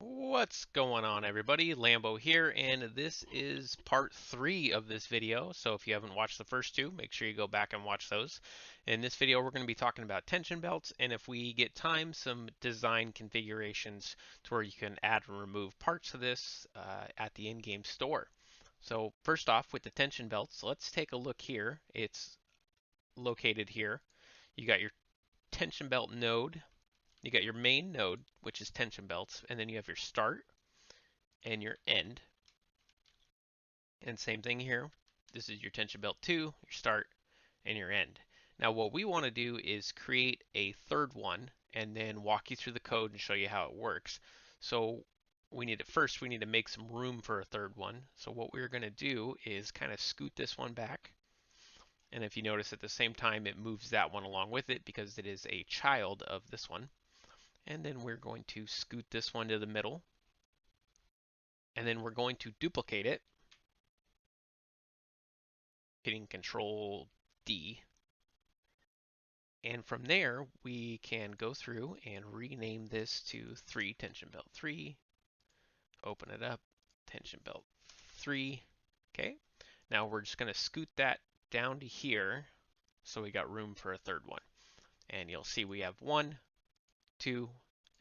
What's going on, everybody? Lambo here, and this is part 3 of this video. So if you haven't watched the first two, make sure you go back and watch those. In this video, we're going to be talking about tension belts, and if we get time, some design configurations to where you can add and remove parts of this at the in-game store. So first off, with the tension belts, let's take a look here. It's located here. You got your tension belt node. You got your main node, which is tension belts, and then you have your start and your end. And same thing here. This is your tension belt 2, your start, and your end. Now what we want to do is create a third one and then walk you through the code and show you how it works. So we need to make some room for a third one. So what we're going to do is kind of scoot this one back. And if you notice at the same time, it moves that one along with it because it is a child of this one. And then we're going to scoot this one to the middle. And then we're going to duplicate it, hitting Control D. And from there, we can go through and rename this to 3 tension belt 3. Open it up, tension belt 3. Okay. Now we're just going to scoot that down to here so we got room for a third one. And you'll see we have 1, 2,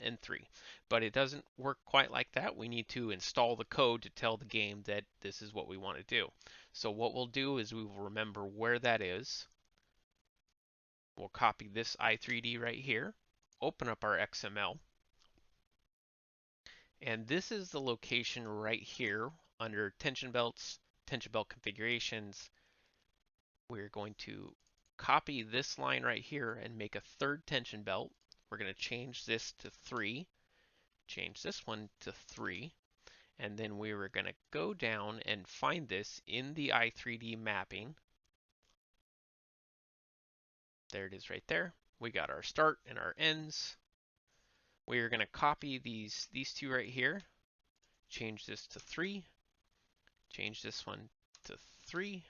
and 3. But it doesn't work quite like that. We need to install the code to tell the game that this is what we want to do. So what we'll do is we will remember where that is. We'll copy this i3D right here, open up our XML, and this is the location right here under tension belts, tension belt configurations. We're going to copy this line right here and make a third tension belt. We're going to change this to 3, change this one to 3, and then we were going to go down and find this in the i3D mapping. There it is right there. We got our start and our ends. We are going to copy these two right here, change this to 3, change this one to 3.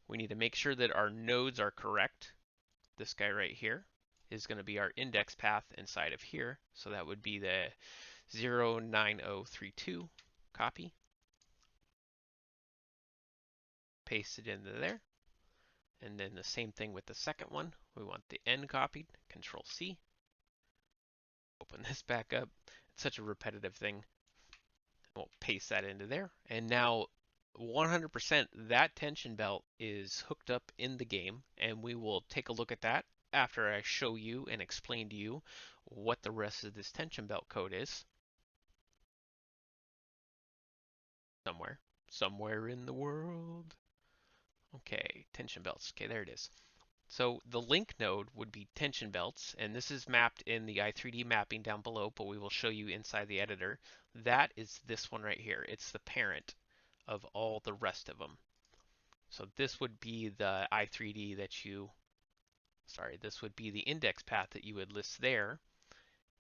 We need to make sure that our nodes are correct. This guy right here is going to be our index path inside of here, so that would be the 09032. Copy, paste it into there, and then the same thing with the second one. We want the end copied, Control C. Open this back up. It's such a repetitive thing. We'll paste that into there, and now 100% that tension belt is hooked up in the game, and we will take a look at that after I show you and explain to you what the rest of this tension belt code is. Somewhere in the world. Okay, tension belts. Okay, there it is. So the link node would be tension belts, and this is mapped in the i3D mapping down below, but we will show you inside the editor. That is this one right here. It's the parent of all the rest of them. So this would be the i3D that this would be the index path that you would list there.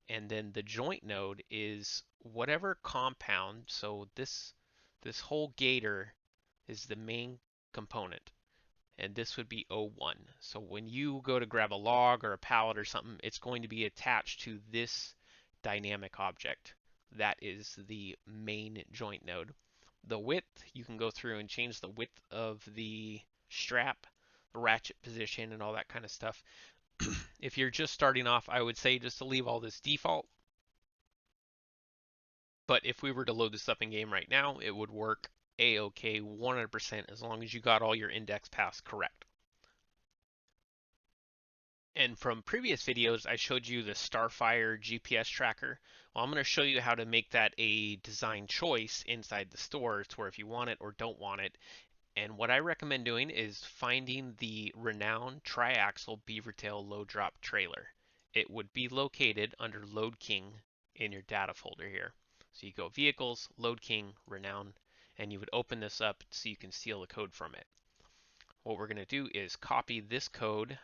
And then the joint node is whatever compound, so this whole gator is the main component. And this would be O1. So when you go to grab a log or a pallet or something, it's going to be attached to this dynamic object. That is the main joint node. The width, you can go through and change the width of the strap, the ratchet position, and all that kind of stuff. If you're just starting off, I would say just to leave all this default. But if we were to load this up in game right now, it would work A-OK 100% as long as you got all your index paths correct. And from previous videos, I showed you the Starfire GPS tracker. Well, I'm going to show you how to make that a design choice inside the store to where if you want it or don't want it. And what I recommend doing is finding the renowned triaxle beavertail load drop trailer. It would be located under Load King in your data folder here. So you go Vehicles, Load King, Renown, and you would open this up so you can steal the code from it. What we're going to do is copy this code.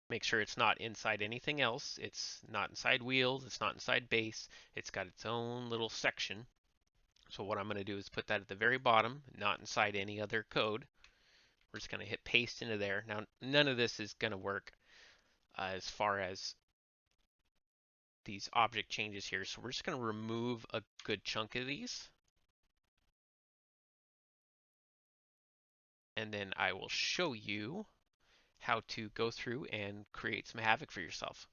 Make sure it's not inside anything else. It's not inside wheels. It's not inside base. It's got its own little section. So what I'm going to do is put that at the very bottom, not inside any other code. We're just going to hit paste into there. Now, none of this is going to work as far as these object changes here. So we're just going to remove a good chunk of these. And then I will show you how to go through and create some havoc for yourself.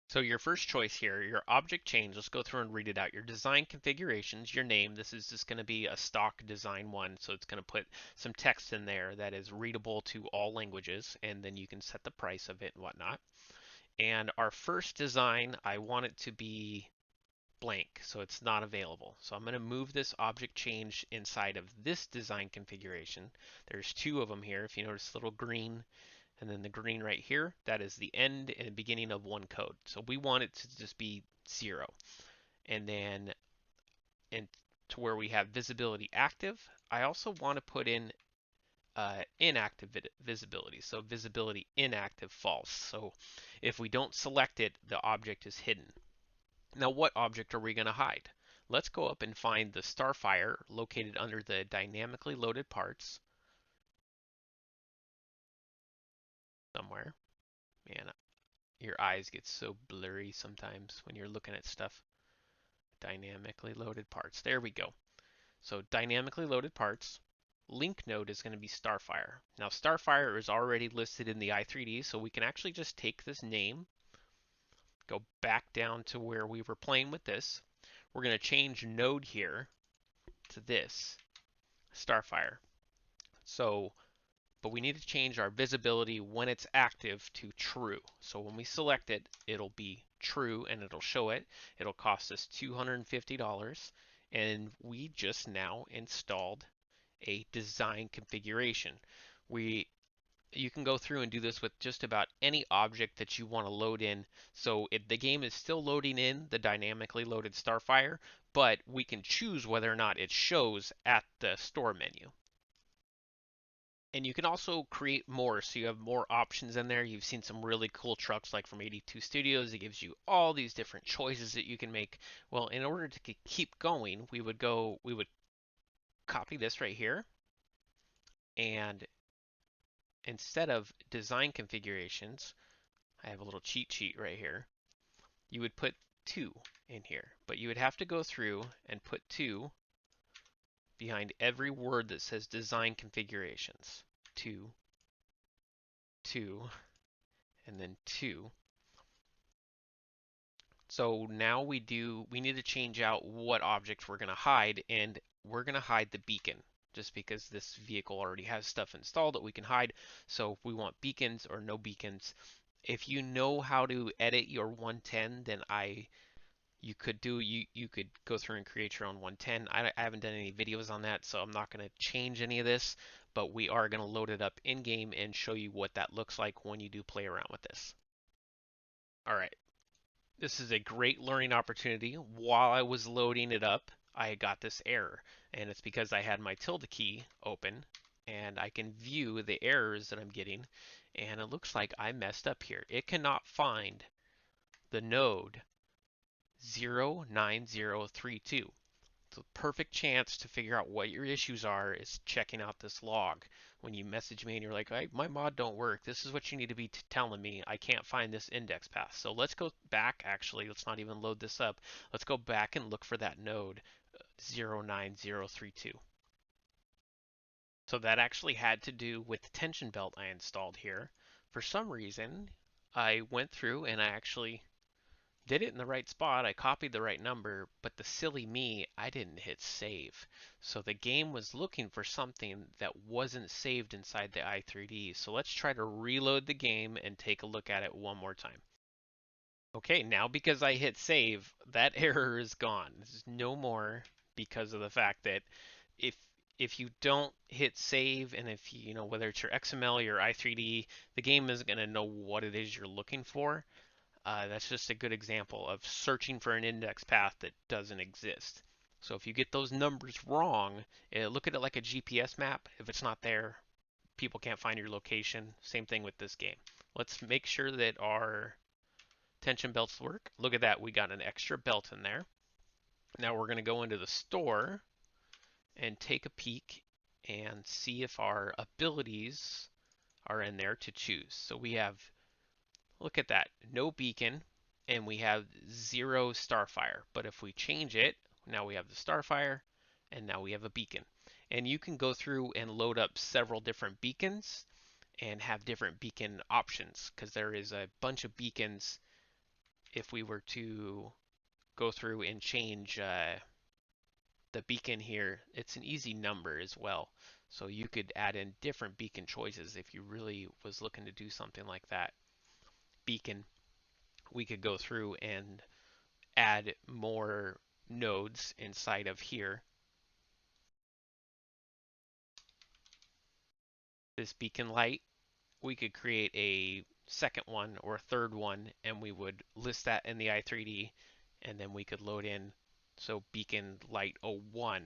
So your first choice here, your object change, let's go through and read it out. Your design configurations, your name, this is just going to be a stock design one, so it's going to put some text in there that is readable to all languages, and then you can set the price of it and whatnot. And our first design, I want it to be blank, so it's not available. So I'm going to move this object change inside of this design configuration. There's two of them here. If you notice the little green and then the green right here, that is the end and beginning of one code. So we want it to just be 0. And then to where we have visibility active, I also want to put in inactive visibility. So visibility inactive false. So if we don't select it, the object is hidden. Now what object are we going to hide? Let's go up and find the Starfire located under the dynamically loaded parts somewhere. Man, your eyes get so blurry sometimes when you're looking at stuff. Dynamically loaded parts. There we go. So dynamically loaded parts. Link node is going to be Starfire. Now Starfire is already listed in the i3D, so we can actually just take this name, go back down to where we were playing with this. We're going to change node here to this, Starfire. So, but we need to change our visibility when it's active to true. So when we select it, it'll be true and it'll show it. It'll cost us $250, and we just now installed a design configuration. You can go through and do this with just about any object that you want to load in. So the game is still loading in the dynamically loaded Starfire, but we can choose whether or not it shows at the store menu. And you can also create more, so you have more options in there. You've seen some really cool trucks like from 82 Studios. It gives you all these different choices that you can make. Well, in order to keep going, we would copy this right here, and instead of design configurations, I have a little cheat sheet right here. You would put 2 in here, but you would have to go through and put 2 behind every word that says design configurations. 2, 2, and then 2. So now we need to change out what objects we're going to hide, and we're going to hide the beacon just because this vehicle already has stuff installed that we can hide. So if we want beacons or no beacons, if you know how to edit your 110, then you could go through and create your own 110. I haven't done any videos on that, so I'm not going to change any of this, but we are going to load it up in game and show you what that looks like when you do play around with this. All right. This is a great learning opportunity. While I was loading it up, I got this error, and it's because I had my tilde key open, and I can view the errors that I'm getting, and it looks like I messed up here. It cannot find the node 09032. The perfect chance to figure out what your issues are is checking out this log. When you message me and you're like, hey, my mod don't work, this is what you need to be telling me. I can't find this index path. So let's go back, actually, let's not even load this up. Let's go back and look for that node 09032. So that actually had to do with the tension belt I installed here. For some reason, I went through and I actually did it in the right spot. I copied the right number, but the silly me, I didn't hit save. So the game was looking for something that wasn't saved inside the i3D. So let's try to reload the game and take a look at it one more time. Okay, now because I hit save, that error is gone. There's no more, because of the fact that if you don't hit save, and if you know whether it's your XML or your i3D, the game isn't going to know what it is you're looking for. That's just a good example of searching for an index path that doesn't exist. So if you get those numbers wrong, look at it like a GPS map. If it's not there, people can't find your location. Same thing with this game. Let's make sure that our tension belts work. Look at that, we got an extra belt in there. Now we're going to go into the store and take a peek and see if our abilities are in there to choose. So we have, look at that, no beacon, and we have 0 starfire. But if we change it, now we have the starfire, and now we have a beacon. And you can go through and load up several different beacons and have different beacon options, because there is a bunch of beacons. If we were to go through and change the beacon here, it's an easy number as well. So you could add in different beacon choices if you really was looking to do something like that. Beacon, we could go through and add more nodes inside of here. This beacon light, we could create a second one or a third one, and we would list that in the i3D, and then we could load in, so beacon light 01.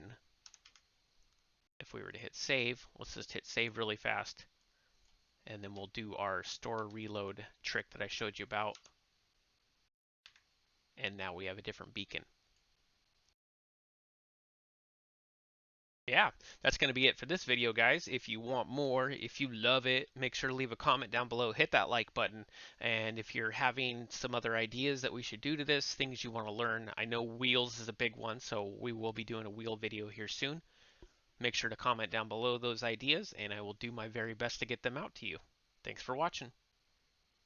If we were to hit save, let's just hit save really fast, and then we'll do our store reload trick that I showed you about, and now we have a different beacon. Yeah, that's going to be it for this video, guys. If you want more, if you love it, make sure to leave a comment down below, hit that like button, and if you're having some other ideas that we should do to this, things you want to learn, I know wheels is a big one, so we will be doing a wheel video here soon. Make sure to comment down below those ideas, and I will do my very best to get them out to you. Thanks for watching.